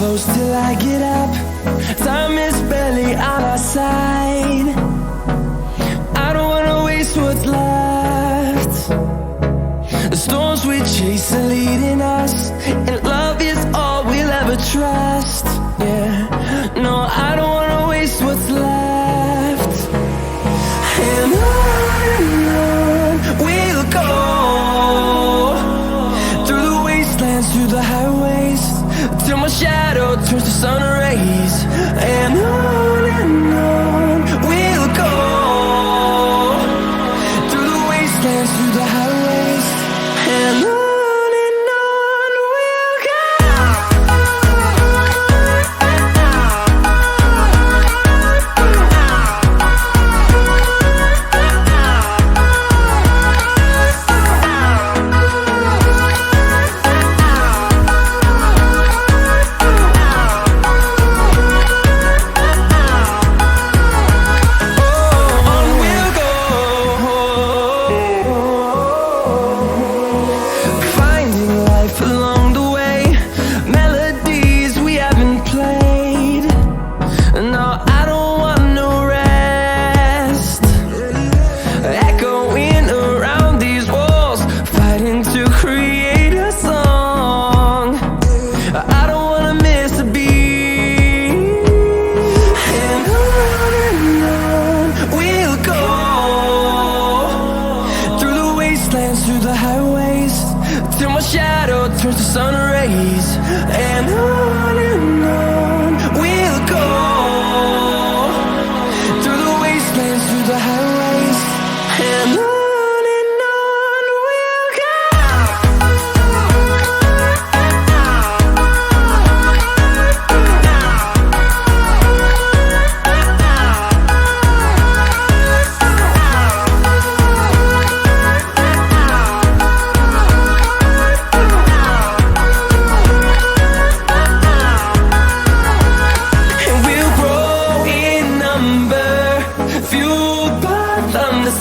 close till I get up. Time is barely on our side. I don't wanna waste what's left. The storms we chase are leading us, and love is all we'll ever trust. Yeah, no, I don't wanna waste what's left. And on we'll go, through the wastelands, through the highways, till my shadow turns to sun rays. And on we'll go, through the wastelands, through the highways, and on we'll go. Through the highways, till my shadow turns to sun rays. And on we'll go, through the wastelands, through the highways, and on we'll go.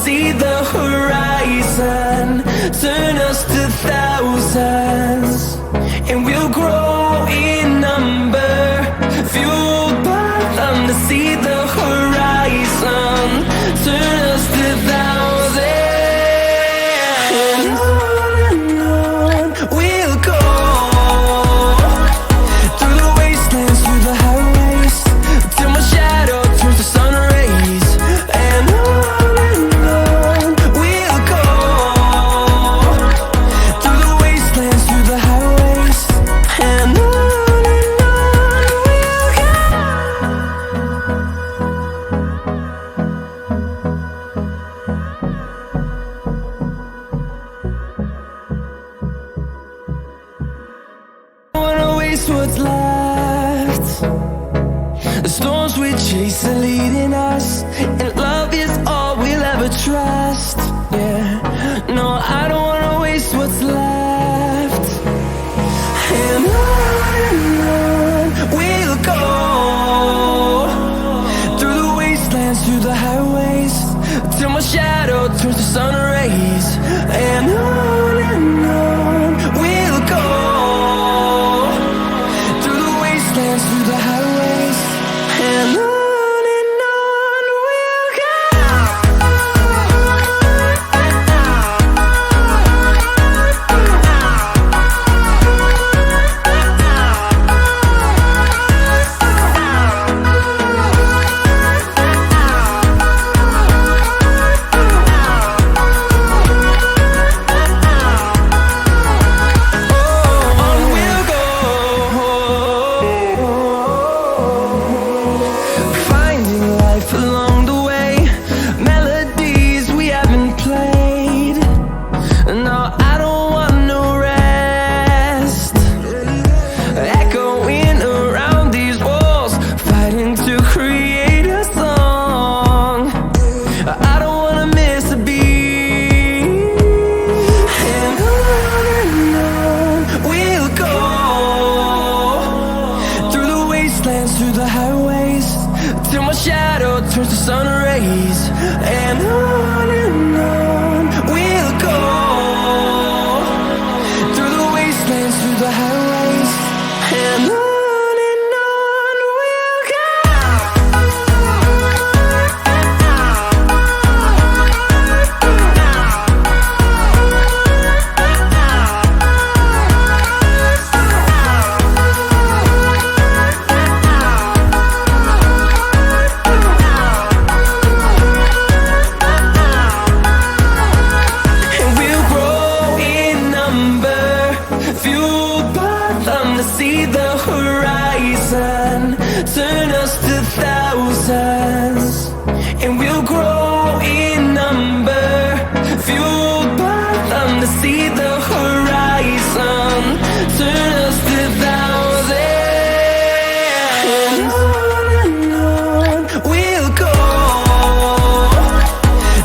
See the horizon, turn us to thousands, and we'll grow in number, fueled by them. To see the horizon, turn us to thousands, and on we'll go, through the wastelands, through the highways, till my shadow turns to sun rays. And what's left. The storms we chase are leading us, and love is all we'll ever trust. Yeah, no, I don't wanna waste what's left. And on we'll go, through the wastelands, through the highways, till my shadow turns to sun rays. And on we'll go, through the highways, and on we'll go. turns to sun rays, and on we'll go, through the wastelands, through the highways, and on see the horizon, turn us to thousands, and we'll grow in number, fueled by them to see the horizon, turn us to thousands, and on we'll go,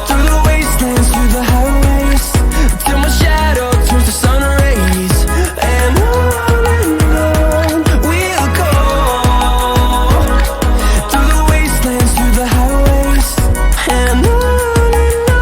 through the wastelands, through the highways, till my shadow turns to sun rays, and on we'll go, through the wastelands, through the highways, and on we'll go.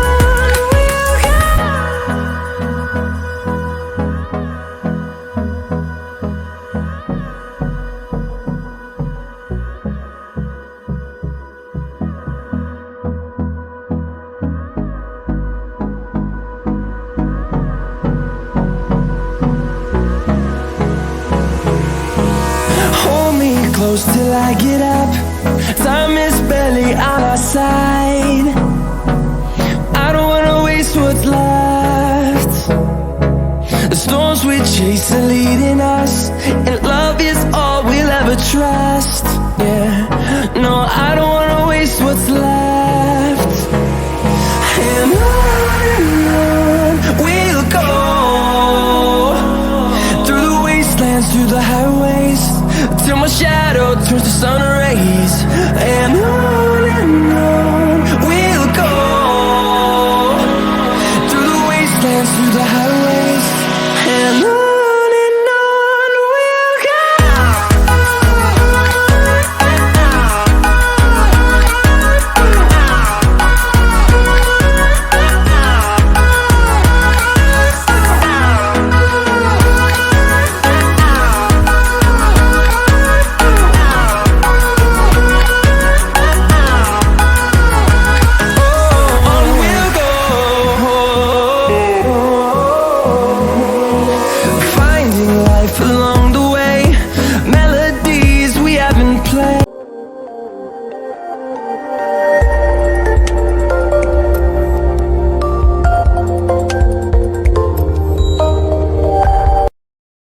Hold me close till I get up. Time is barely on our side. I don't wanna waste what's left. The storms we chase are leading us, and love is all we'll ever trust. Yeah, no, I don't wanna waste what's left. And on we'll go, through the wastelands, through the highways, till my shadow turns to sun rays, and on we'll go, through the wastelands, through the highways.